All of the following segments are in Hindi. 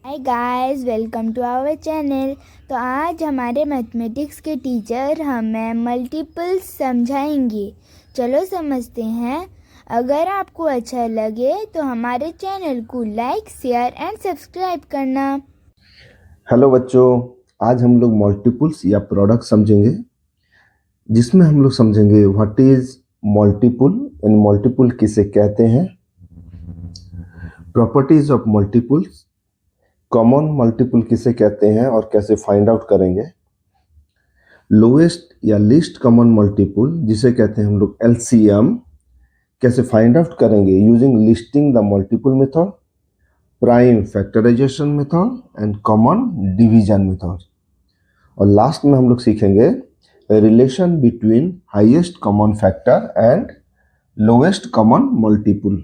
Hi guys, welcome to our channel. तो आज हमारे मैथमेटिक्स के टीचर हमें मल्टीपल्स समझाएंगे। चलो समझते हैं। अगर आपको अच्छा लगे तो हमारे चैनल को लाइक, शेयर एंड सब्सक्राइब करना। हेलो बच्चों, आज हम लोग मल्टीपल्स या प्रोडक्ट समझेंगे, जिसमें हम लोग समझेंगे what is multiple and multiple किसे कहते हैं, properties of multiples, common multiple किसे कहते हैं और कैसे फाइंड आउट करेंगे, लोएस्ट या लीस्ट कॉमन मल्टीपल जिसे कहते हैं हम लोग एलसीएम, कैसे फाइंड आउट करेंगे using listing the multiple method, prime factorization method and common division method. और लास्ट में हम लोग सीखेंगे relation between highest common factor and lowest common multiple.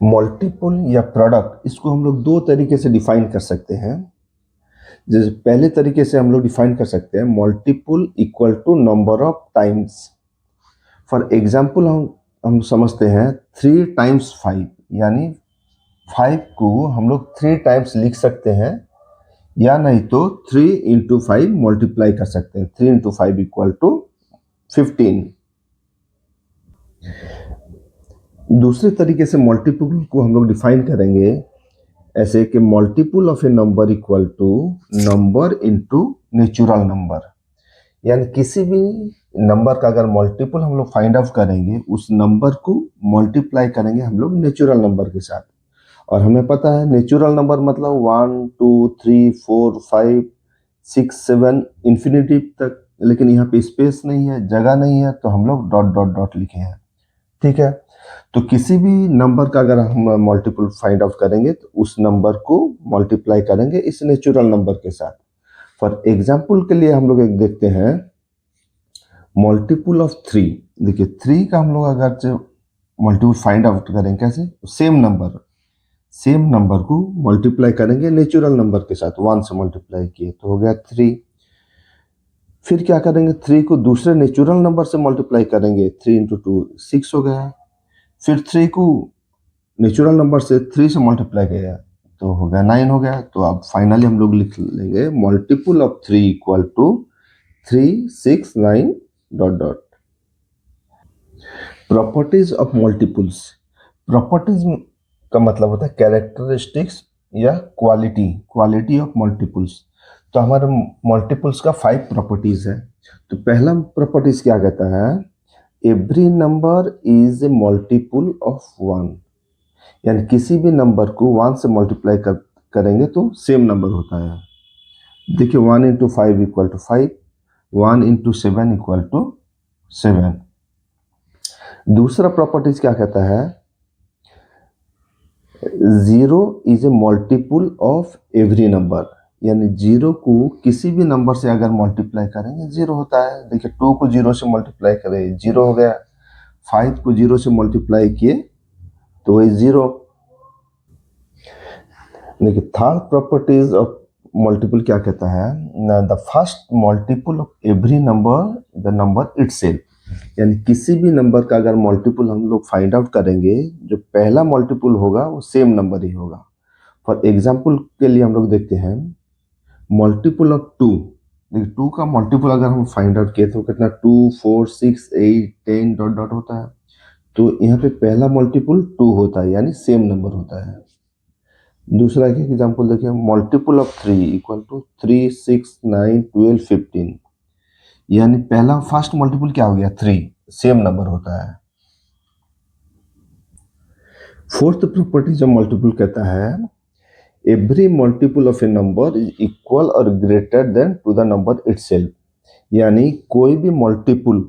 Multiple या प्रोडक्ट, इसको हम लोग दो तरीके से डिफाइन कर सकते हैं। जैसे पहले तरीके से हम लोग डिफाइन कर सकते हैं multiple equal to number of times. For example हम समझते हैं 3 टाइम्स 5, यानी 5 को हम लोग 3 टाइम्स लिख सकते हैं, या नहीं तो 3 इंटू 5 मल्टीप्लाई कर सकते हैं। 3 इंटू 5 इक्वल टू 15। दूसरे तरीके से मल्टीपल को हम लोग डिफाइन करेंगे ऐसे कि multiple of a number equal to number into natural number, यानी किसी भी नंबर का अगर मल्टीपल हम लोग फाइंड आउट करेंगे, उस नंबर को मल्टीप्लाई करेंगे हम लोग नेचुरल नंबर के साथ। और हमें पता है नेचुरल नंबर मतलब 1 2 3 4 5 6 7 इंफिनिटी तक, लेकिन यहाँ पे स्पेस नहीं है, जगह नहीं है, तो हम लोग डॉट डॉट डॉट लिखे हैं। ठीक है, तो किसी भी नंबर का अगर हम मल्टीपल फाइंड आउट करेंगे तो उस नंबर को मल्टीप्लाई करेंगे इस नेचुरल नंबर के साथ। फॉर एग्जाम्पल के लिए हम लोग एक देखते हैं मल्टीपल ऑफ 3। देखिए 3 का हम लोग अगर मल्टीपल फाइंड आउट करें कैसे, सेम नंबर को मल्टीप्लाई करेंगे नेचुरल नंबर के साथ, 1 से मल्टीप्लाई किए तो हो गया 3। फिर क्या करेंगे, 3 को दूसरे नेचुरल नंबर से मल्टीप्लाई करेंगे, 3 इंटू 2 6 हो गया। फिर 3 को नेचुरल नंबर से 3 से मल्टीप्लाई किया तो हो गया 9 हो गया। तो अब फाइनली हम लोग लिख लेंगे multiple of 3 equal to 3 6 9 dot dot. Properties of multiples, properties का मतलब होता है कैरेक्टरिस्टिक्स या क्वालिटी ऑफ मल्टीपल्स। तो हमारे मल्टीपल्स का 5 प्रॉपर्टीज है। तो पहला प्रॉपर्टीज क्या कहता है, every number is a multiple of 1, यानी किसी भी नंबर को 1 से मल्टीप्लाई करेंगे तो सेम नंबर होता है। देखिए 1 into 5 equal to 5, 1 into 7 equal to 7। दूसरा प्रॉपर्टीज क्या कहता है, zero is a multiple of every number, यानी जीरो को किसी भी नंबर से अगर मल्टीप्लाई करेंगे जीरो होता है। देखिए 2 को 0 से मल्टीप्लाई करें जीरो हो गया, 5 को 0 से मल्टीप्लाई किए तो वही जीरो। देखिए थर्ड प्रॉपर्टीज ऑफ मल्टीपल क्या कहता है, the first multiple of every number the number itself, यानी किसी भी नंबर का अगर मल्टीपल हम लोग फाइंड आउट करेंगे, जो पहला मल्टीपल होगा वो सेम नंबर ही होगा। फॉर एग्जाम्पल के लिए हम लोग देखते हैं मल्टीपल ऑफ 2। देखिए 2 का मल्टीपल अगर हम फाइंड आउट किए तो कितना 2 4 6 8 10 डॉट डॉट होता है। तो यहाँ पे पहला मल्टीपल 2 होता है, यानी सेम नंबर होता है। दूसरा एक एग्जाम्पल देखिए मल्टीपल ऑफ 3 इक्वल टू 3 6 9 12 15, यानी पहला फर्स्ट मल्टीपल क्या हो गया 3, सेम नंबर होता है। फोर्थ प्रॉपर्टी जो मल्टीपल कहता है, every multiple of a number is equal और greater than to the number itself, यानी कोई भी मल्टीपल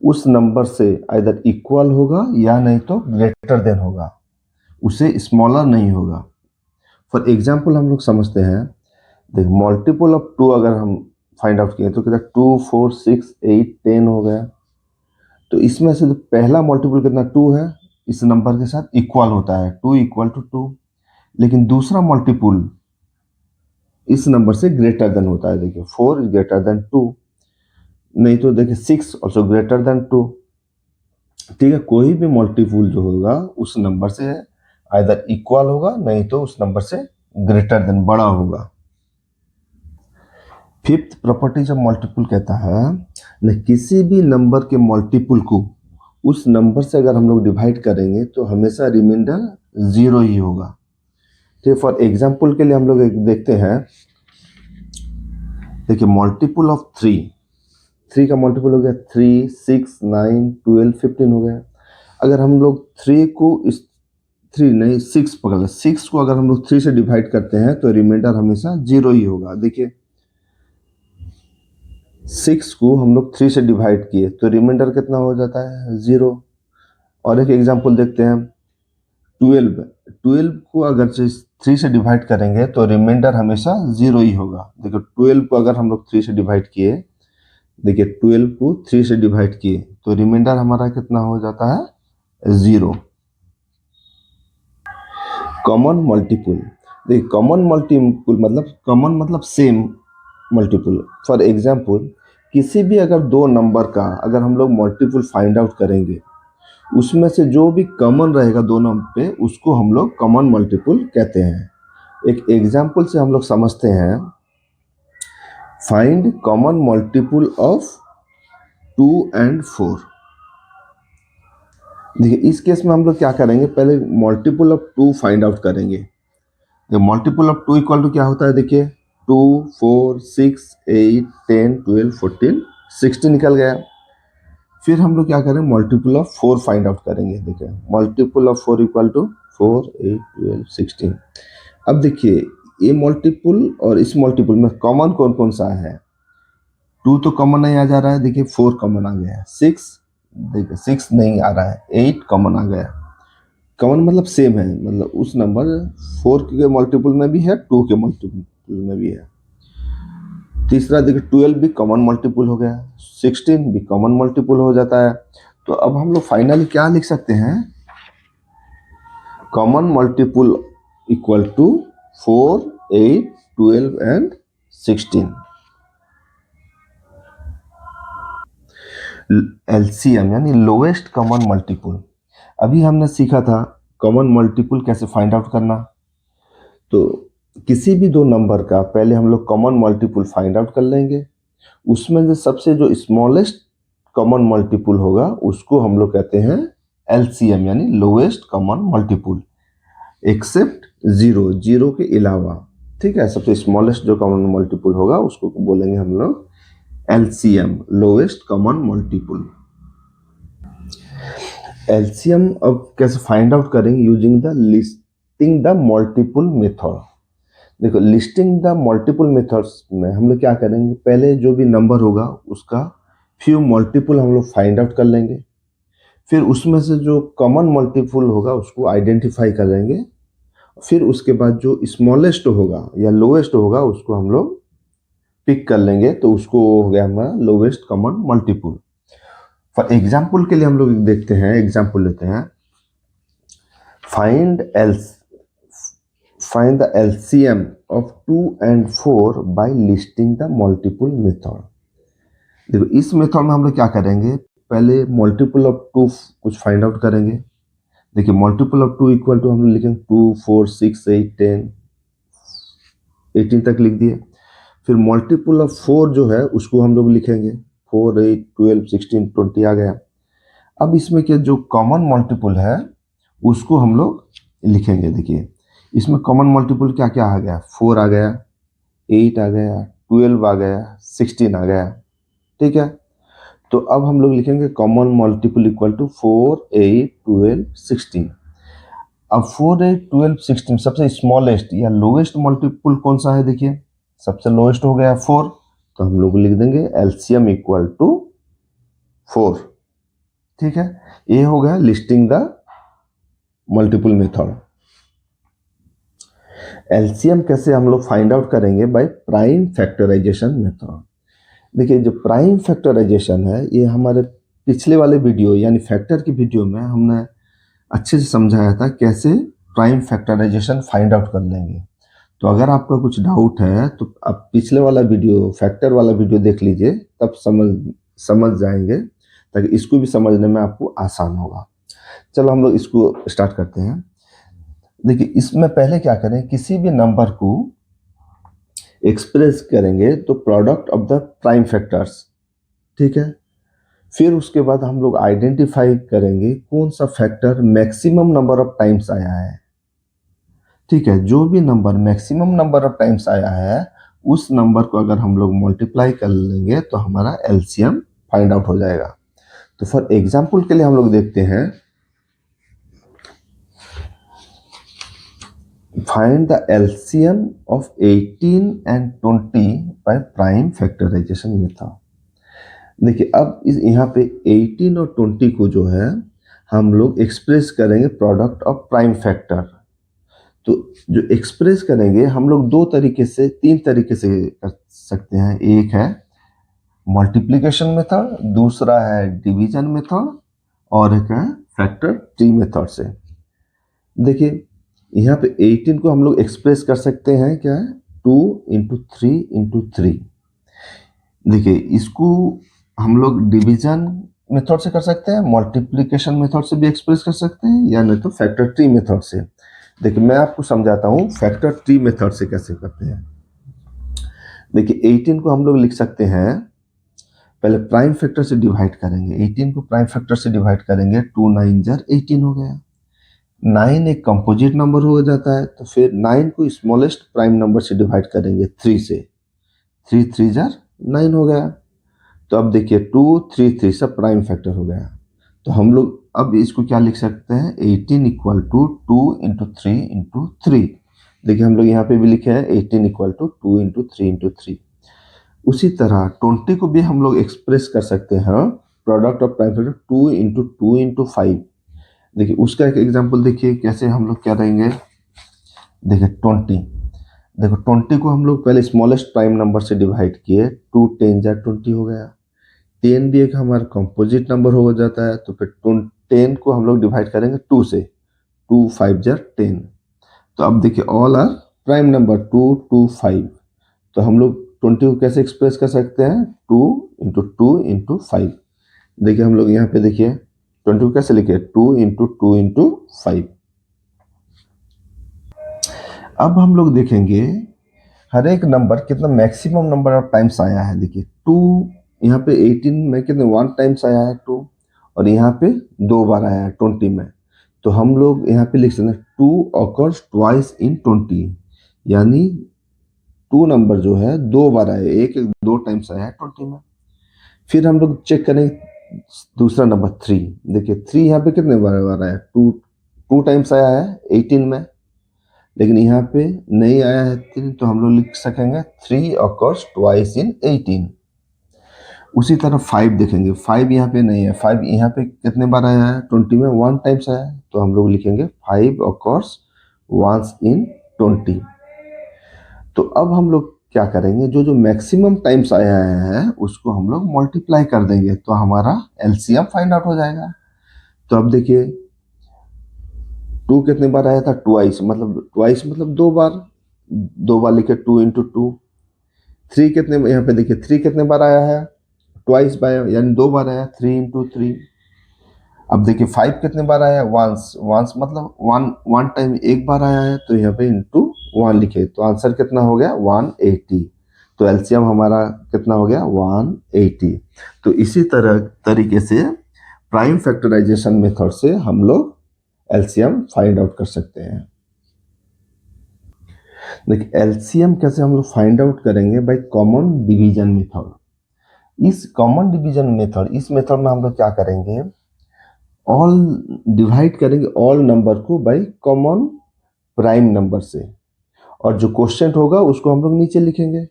उस नंबर से आइदर इक्वल होगा या नहीं तो ग्रेटर देन होगा, उसे स्मॉलर नहीं होगा। फॉर एग्जाम्पल हम लोग समझते हैं, देख मल्टीपल ऑफ 2 अगर हम फाइंड आउट किए तो कितना 2 4 6 8 10 हो गया। तो इसमें से पहला मल्टीपल कितना 2 है, इस नंबर के साथ इक्वल होता है, 2 इक्वल टू 2। लेकिन दूसरा मल्टीपल इस नंबर से ग्रेटर देन होता है, देखिए 4 इज ग्रेटर देन 2, नहीं तो देखिए 6 ऑल्सो ग्रेटर देन 2। ठीक है, कोई भी मल्टीपल जो होगा उस नंबर से आइदर इक्वल होगा, नहीं तो उस नंबर से ग्रेटर देन, बड़ा होगा। फिफ्थ प्रॉपर्टी जब मल्टीपल कहता है न, किसी भी नंबर के मल्टीपल को उस नंबर से अगर हम लोग डिवाइड करेंगे तो हमेशा रिमाइंडर 0 ही होगा। तो फॉर एग्जांपल के लिए हम लोग एक देखते हैं, देखिए मल्टीपल ऑफ 3 का मल्टीपल हो गया 3, 6, 9, 12, 15 हो गया। अगर हम लोग 3 को इस 3 नहीं 6 पकड़ लें, 6 को अगर हम लोग 3 से डिवाइड करते हैं तो रिमाइंडर हमेशा 0 ही होगा। देखिए 6 को हम लोग 3 से डिवाइड किए तो रिमाइंडर कितना हो जाता है 0। और एक एग्जांपल देखते हैं 12 को अगर 3 से डिवाइड करेंगे तो रिमाइंडर हमेशा 0 ही होगा। देखो 12 को अगर हम लोग 3 से डिवाइड किए, देखिए 12 को 3 से डिवाइड किए तो रिमाइंडर हमारा कितना हो जाता है 0। कॉमन मल्टीपल, देखिए कॉमन मतलब सेम मल्टीपल। फॉर एग्जांपल किसी भी अगर दो नंबर का अगर हम लोग मल्टीपल फाइंड आउट करेंगे, उसमें से जो भी कॉमन रहेगा दोनों पे उसको हम लोग कॉमन मल्टीपल कहते हैं। एक एग्जांपल से हम लोग समझते हैं, find common multiple of 2 and 4। देखिए इस केस में हम लोग क्या करेंगे, पहले मल्टीपल ऑफ 2 फाइंड आउट करेंगे। मल्टीपल ऑफ 2 इक्वल टू क्या होता है, देखिए 2, 4, 6, 8, 10, 12, 14, 16 निकल गया। फिर हम लोग क्या करें, मल्टीपल ऑफ 4 फाइंड आउट करेंगे। देखिए मल्टीपल ऑफ 4 इक्वल टू 4, 8, 12, 16। अब देखिए ये मल्टीपल और इस मल्टीपल में कॉमन कौन कौन सा है, 2 तो कॉमन नहीं आ जा रहा है, देखिए 4 कॉमन आ गया है, 6 देखिए 6 नहीं आ रहा है, 8 कॉमन आ गया। कॉमन मतलब सेम है, मतलब उस नंबर 4 के मल्टीपल में भी है, 2 के मल्टीपल में भी है। तीसरा देखिए 12 भी कॉमन मल्टीपल हो गया, 16 भी कॉमन मल्टीपल हो जाता है। तो अब हम लोग फाइनली क्या लिख सकते हैं, common multiple equal to 4, 8, 12 and 16। LCM यानी लोएस्ट कॉमन मल्टीपल। अभी हमने सीखा था कॉमन मल्टीपल कैसे फाइंड आउट करना। तो किसी भी दो नंबर का पहले हम लोग कॉमन मल्टीपल फाइंड आउट कर लेंगे, उसमें जो सबसे जो स्मॉलेस्ट कॉमन मल्टीपल होगा उसको हम लोग कहते हैं एलसीएम यानी लोएस्ट कॉमन मल्टीपल, एक्सेप्ट 0 के अलावा। ठीक है, सबसे स्मॉलेस्ट जो कॉमन मल्टीपल होगा उसको बोलेंगे हम लोग LCM, lowest common multiple. LCM अब कैसे फाइंड आउट करेंगे, using the listing the multiple method. देखो लिस्टिंग द मल्टीपल मेथड्स में हम लोग क्या करेंगे, पहले जो भी नंबर होगा उसका फ्यू मल्टीपल हम लोग फाइंड आउट कर लेंगे, फिर उसमें से जो कॉमन मल्टीपल होगा उसको आइडेंटिफाई कर लेंगे, फिर उसके बाद जो स्मॉलेस्ट होगा या लोएस्ट होगा उसको हम लोग पिक कर लेंगे, तो उसको हो गया हमारा lowest common multiple. For example के लिए हम लोग देखते हैं, एग्जाम्पल लेते हैं, find the LCM of 2 and 4 by listing the multiple method. देखो इस मेथड में हम लोग क्या करेंगे, पहले मल्टीपल ऑफ 2 कुछ फाइंड आउट करेंगे। देखिए मल्टीपल ऑफ 2 इक्वल टू हम लोग लिखेंगे 2, 4, 6, 8, 10, 18 तक लिख दिए। फिर मल्टीपल ऑफ 4 जो है उसको हम लोग लिखेंगे 4, 8, 12, 16, 20 आ गया। अब इसमें क्या जो कॉमन मल्टीपल है उसको हम लोग लिखेंगे। देखिए इसमें कॉमन मल्टीपल क्या क्या आ गया, 4 आ गया, 8 आ गया, 12 आ गया, 16 आ गया। ठीक है, तो अब हम लोग लिखेंगे कॉमन मल्टीपल इक्वल टू 4, 8, 12, 16। अब 4, 8, 12, 16 सबसे स्मॉलेस्ट या लोएस्ट मल्टीपल कौन सा है, देखिए सबसे लोएस्ट हो गया 4, तो हम लोग लिख देंगे एलसीएम इक्वल टू 4। ठीक है, ये हो गया listing the multiple method. LCM कैसे हम लोग फाइंड आउट करेंगे, बाय प्राइम फैक्टराइजेशन मेथड। देखिए जो प्राइम फैक्टराइजेशन है ये हमारे पिछले वाले वीडियो यानी फैक्टर की वीडियो में हमने अच्छे से समझाया था कैसे प्राइम फैक्टराइजेशन फाइंड आउट कर लेंगे। तो अगर आपका कुछ डाउट है तो आप पिछले वाला वीडियो फैक्टर वाला वीडियो देख लीजिए, तब समझ जाएंगे, ताकि इसको भी समझने में आपको आसान होगा। चलो हम लोग इसको स्टार्ट करते हैं। देखिए इसमें पहले क्या करें, किसी भी नंबर को एक्सप्रेस करेंगे तो product of the prime factors, ठीक है। फिर उसके बाद हम लोग आइडेंटिफाई करेंगे कौन सा factor maximum number of times आया है, ठीक है। जो भी number maximum number of times आया है उस नंबर को अगर हम लोग मल्टीप्लाई कर लेंगे तो हमारा एलसीएम फाइंड आउट हो जाएगा। तो फॉर एग्जांपल के लिए हम लोग देखते हैं, find the LCM of 18 and 20 by prime factorization method. देखिए अब इस यहाँ पे 18 और 20 को जो है हम लोग एक्सप्रेस करेंगे प्रोडक्ट ऑफ प्राइम फैक्टर। तो जो एक्सप्रेस करेंगे हम लोग दो तरीके से, तीन तरीके से कर सकते हैं। एक है मल्टीप्लिकेशन मेथड, दूसरा है डिवीजन मेथड, और एक है फैक्टर ट्री मेथड से। देखिए यहाँ पे 18 को हम लोग एक्सप्रेस कर सकते हैं, क्या है, 2 इंटू 3 इंटू 3। देखिए इसको हम लोग डिवीजन मेथड से कर सकते हैं, मल्टीप्लिकेशन मेथड से भी एक्सप्रेस कर सकते हैं, या नहीं तो फैक्टर ट्री मेथड से। देखिए मैं आपको समझाता हूँ फैक्टर ट्री मेथड से कैसे करते हैं। देखिए 18 को हम लोग लिख सकते हैं, पहले प्राइम फैक्टर से डिवाइड करेंगे। 18 को प्राइम फैक्टर से डिवाइड करेंगे, 2 9 जार 18 हो गया। 9 एक कंपोजिट नंबर हो जाता है, तो फिर 9 को स्मॉलेस्ट प्राइम नंबर से डिवाइड करेंगे 3 से, 3 3 जार 9 हो गया। तो अब देखिए 2 3 3 सब प्राइम फैक्टर हो गया। तो हम लोग अब इसको क्या लिख सकते हैं, 18 इक्वल टू 2 इंटू 3 इंटू 3। देखिए हम लोग यहाँ पे भी लिखे हैं 18 इक्वल टू 2 इंटू 3 इंटू 3। उसी तरह 20 को भी हम लोग एक्सप्रेस कर सकते हैं product of prime factor 2 into 2 into 5। देखिए उसका एक एग्जाम्पल देखिए कैसे हम लोग क्या रहेंगे। देखिए 20, देखो 20 को हम लोग पहले स्मॉलेस्ट प्राइम नंबर से डिवाइड किए, 2 10 जार 20 हो गया। 10 भी एक हमारा कंपोजिट नंबर हो जाता है, तो फिर 10 को हम लोग डिवाइड करेंगे 2 से, 2 5 जार 10। तो अब देखिए ऑल आर प्राइम नंबर 2 2 5। तो हम लोग 20 को कैसे एक्सप्रेस कर सकते हैं, 2 इंटू 2 इंटू 5। देखिए हम लोग यहाँ पे देखिए 20 को कैसे लिखे, 2 इंटू 2 इंटू 5। अब हम लोग देखेंगे हर एक नंबर कितना मैक्सिमम नंबर ऑफ टाइम्स आया है। देखिए 2 यहाँ पे 18 में कितने 1 टाइम्स आया है 2, और यहाँ पे 2 बार आया है 20 में। तो हम लोग यहाँ पे लिख सकते हैं 2 occurs twice in 20, यानी 2 नंबर जो है 2 बार आया, एक 2 टाइम्स आया है 20 में। फिर हम लोग चेक करें दूसरा नंबर 3। देखिए 3 यहाँ पे कितने बार आया है, 2 टाइम्स आया है 18 में, लेकिन यहाँ पे नहीं आया है 3, तो हम लोग लिख सकेंगे 3 occurs twice in 18। उसी तरह 5 देखेंगे, 5 यहाँ पे नहीं है, 5 यहाँ पे कितने बार आया है 20 में, 1 टाइम्स आया है, तो हम लोग लिखेंगे 5 occurs once in 20। तो अब हम लोग क्या करेंगे, जो जो मैक्सिमम टाइम्स आया है उसको हम लोग मल्टीप्लाई कर देंगे, तो हमारा एलसीएम फाइंड आउट हो जाएगा। तो अब देखिए 2 कितने बार आया था, ट्वाइस, मतलब 2 बार, 2 बार लिखे 2 इंटू 2। 3 कितने, यहाँ पे देखिए 3 कितने बार आया है, ट्वाइस बाय, यानी 2 बार आया, 3 इंटू 3। अब देखिए 5 कितने बार आया, वंस मतलब वन टाइम एक बार आया है, तो यहाँ पे इंटू 1 लिखे, तो आंसर कितना हो गया 180। तो एलसीएम हमारा कितना हो गया 180। तो इसी तरह तरीके से प्राइम फैक्टराइजेशन मेथड से हम लोग एलसीएम फाइंड आउट कर सकते हैं। देखिए एलसीएम कैसे हम लोग फाइंड आउट करेंगे, बाय कॉमन डिवीजन मेथड। इस कॉमन डिवीजन मेथड, इस मेथड में हम लोग क्या करेंगे, ऑल डिवाइड करेंगे ऑल नंबर को बाय कॉमन प्राइम नंबर से, और जो क्वेश्चन होगा उसको हम लोग नीचे लिखेंगे।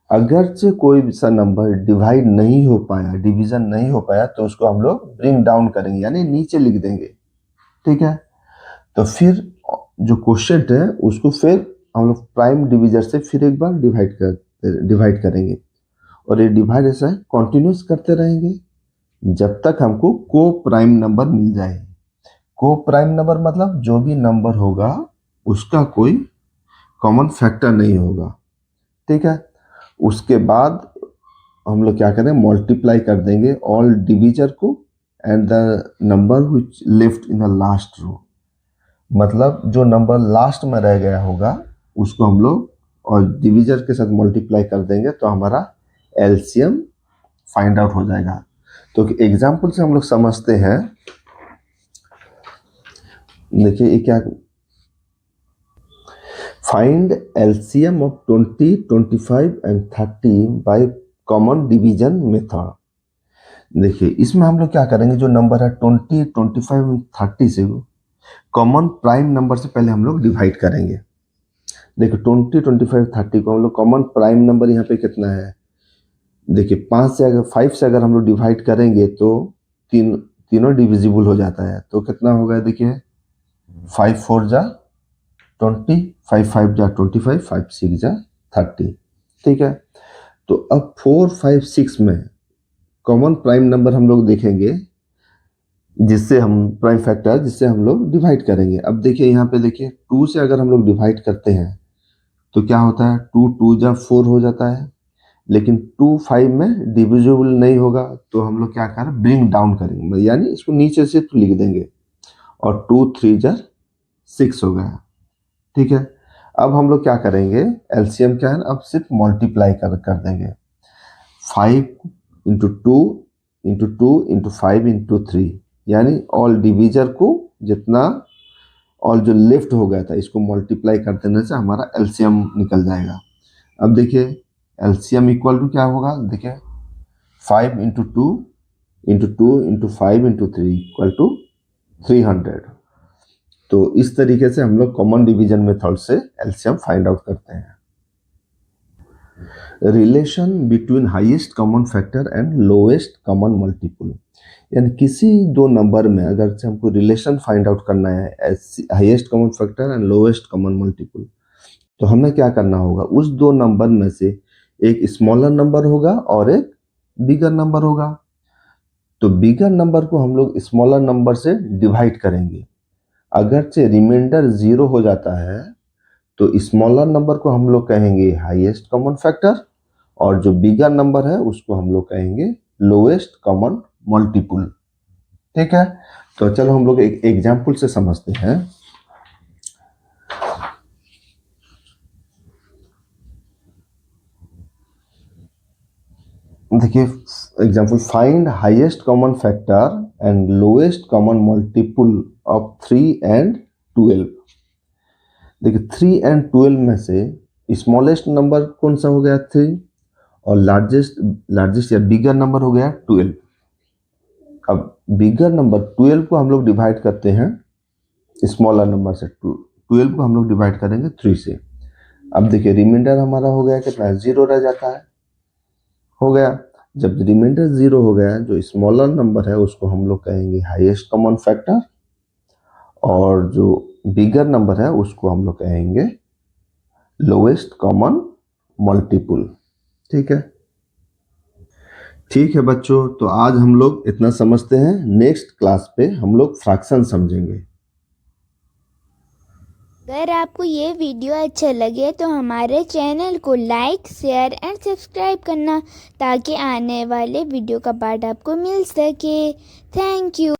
अगर से कोई सा नंबर डिवाइड नहीं हो पाया, डिवीजन नहीं हो पाया, तो उसको हम लोग ब्रिंग डाउन करेंगे, यानी नीचे लिख देंगे, ठीक है। तो फिर जो क्वेश्चन है उसको फिर हम लोग प्राइम डिवीजर से फिर एक बार डिवाइड करेंगे, और ये डिवाइड ऐसा कंटिन्यूस करते रहेंगे जब तक हमको को प्राइम नंबर मिल जाए। को प्राइम नंबर मतलब जो भी नंबर होगा उसका कोई कॉमन फैक्टर नहीं होगा, ठीक है। उसके बाद हम लोग क्या करें, मल्टीप्लाई कर देंगे ऑल डिवीजर को and the number which left in the last row. मतलब जो नंबर लास्ट में रह गया होगा उसको हम लोग और डिविजन के साथ मल्टीप्लाई कर देंगे तो हमारा एलसीएम फाइंड आउट हो जाएगा। तो एग्जाम्पल से हम लोग समझते हैं। देखिए ये क्या, find LCM of 20, 25 and 30 by common division method. देखिए इसमें हम लोग क्या करेंगे, जो नंबर है 20, 25, 30 से कॉमन प्राइम नंबर से पहले हम लोग डिवाइड करेंगे। देखिए 20, 25, 30 को हम लोग कॉमन प्राइम नंबर यहाँ पे कितना है, देखिए 5 से अगर हम लोग डिवाइड करेंगे तो तीनों डिविजिबल हो जाता है। तो कितना होगा, देखिए 5 4 जा 20, 5 5 जा 25, 5 6 जा 30। ठीक है, तो अब 4 5 6 में कॉमन प्राइम नंबर हम लोग देखेंगे जिससे हम प्राइम फैक्टर जिससे हम लोग डिवाइड करेंगे। अब देखिए यहाँ पे देखिए 2 से अगर हम लोग डिवाइड करते हैं तो क्या होता है, 2 2 जा 4 हो जाता है, लेकिन 2 5 में डिविजिबल नहीं होगा तो हम लोग क्या करें, ब्रिंग डाउन करेंगे, यानी इसको नीचे से तो लिख देंगे और 2 3 जा 6 हो गया। ठीक है, अब हम लोग क्या करेंगे, एलसीएम क्या है, अब सिर्फ मल्टीप्लाई कर देंगे। 5 इंटू 2 इंटू 2 इंटू 5 इंटू 3, यानी ऑल डिविजर को जितना और जो लेफ्ट हो गया था इसको मल्टीप्लाई कर देने से हमारा एलसीएम निकल जाएगा। अब देखिए एलसीएम इक्वल टू क्या होगा, देखिए 5 into 2 into 2 into 5 into 3 equal to 300। तो इस तरीके से हम लोग कॉमन डिवीजन मेथड से एलसीएम फाइंड आउट करते हैं। Relation between highest common factor and lowest common multiple, यानी किसी दो नंबर में अगर से हमको रिलेशन फाइंड आउट करना है highest common factor and lowest common multiple, तो हमें क्या करना होगा, उस दो नंबर में से एक स्मॉलर नंबर होगा और एक बिगर नंबर होगा। तो बिगर नंबर को हम लोग स्मॉलर नंबर से डिवाइड करेंगे, अगर से रिमाइंडर 0 हो जाता है तो स्मॉलर नंबर को हम लोग कहेंगे हाईएस्ट कॉमन फैक्टर और जो बिगर नंबर है उसको हम लोग कहेंगे लोएस्ट कॉमन मल्टीपल। ठीक है, तो चलो हम लोग एक एग्जाम्पल से समझते हैं। देखिए example, find highest common factor and lowest common multiple of 3 and 12। देखिए 3 एंड 12 में से स्मॉलेस्ट नंबर कौन सा हो गया 3 और लार्जेस्ट या बिगर नंबर हो गया 12। अब बिगर नंबर 12 को हम लोग डिवाइड करते हैं स्मॉलर नंबर से, 12 को हम लोग डिवाइड करेंगे 3 से। अब देखिए रिमाइंडर हमारा हो गया कितना, 0 रह जाता है, हो गया। जब रिमाइंडर 0 हो गया, जो स्मॉलर नंबर है उसको हम लोग कहेंगे हाईएस्ट कॉमन फैक्टर और जो बिगर नंबर है उसको हम लोग कहेंगे लोएस्ट कॉमन मल्टीपल। ठीक है, ठीक है बच्चों, तो आज हम लोग इतना समझते हैं, नेक्स्ट क्लास पे हम लोग फ्रैक्शन समझेंगे। अगर आपको ये वीडियो अच्छा लगे तो हमारे चैनल को लाइक, शेयर एंड सब्सक्राइब करना ताकि आने वाले वीडियो का पार्ट आपको मिल सके। Thank you.